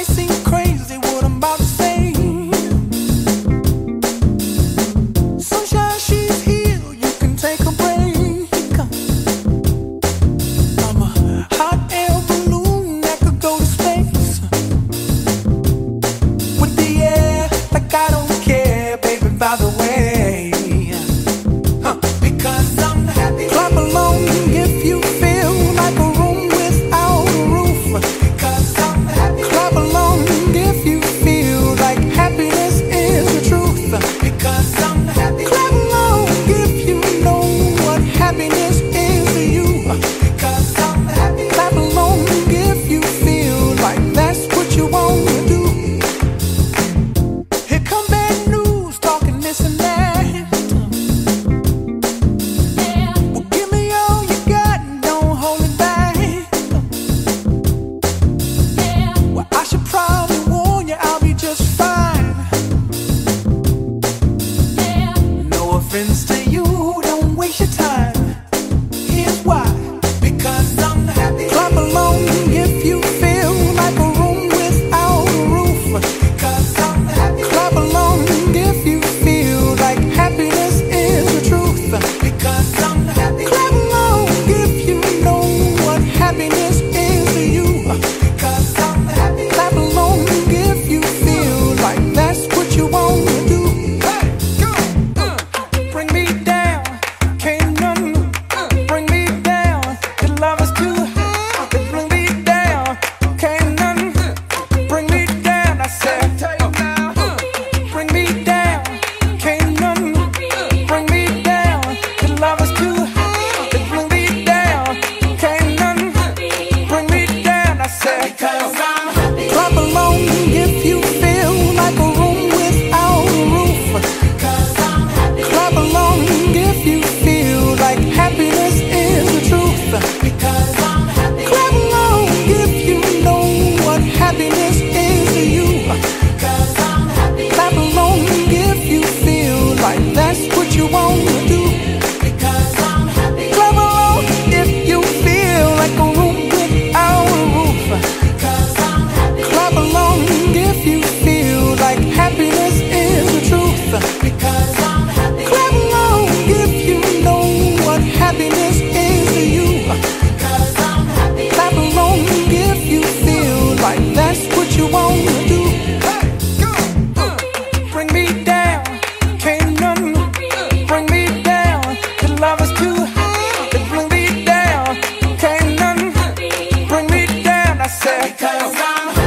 might seem crazy what I'm about to say. Sunshine, she's here, you can take a break. I'm a hot air balloon that could go to space with the air, like I don't care, baby, by the way. Because I'm happy. Clap along if you feel like a room without a roof. Because I'm happy. Clap along if you feel like happiness is the truth. Because I'm happy. Clap along if you know what happiness is to you. Because I'm happy. Clap along if you feel like that's what you want to do. Here come bad news, talking this and that. Well, give me all you got and don't hold it back. Well, I should probably warn you, I'll be just fine. No offense to you, don't waste your time. Here's why. Because I'm happy. Clap along if you feel like a room without a roof. Because I'm happy. Clap along if you feel like happiness is the truth. Because I'm happy. Clap along if you know what happiness is to you. Because I'm happy. Clap along if you feel like that's what you want to do. Hey, go! Bring me down, can't none bring me down. Your love is too high. Bring me down, can't none bring me down. I said, bring me down, can't none bring me down. Your love is too high. Bring me down, can't none bring me down. I said, because I'm happy. Clap along if you feel like a room without a roof. Because I'm happy. Clap along if you feel like happiness is the truth. Because I'm happy. Clap along if you know what happiness is to you. Because I'm happy. Clap along if you feel like that's what you want to do. Because I'm happy. Clap along if you feel like a room without a roof. Because I'm happy. Clap along if you feel like happiness is the truth. Because I'm happy. Clap along if you know what happiness is to you. Because I'm happy. Clap along if you feel like that's what you want to do. Hey, go! Bring me down, can't none bring me down. Your love is too high. Bring me down, can't none bring me down. I said, because I'm happy.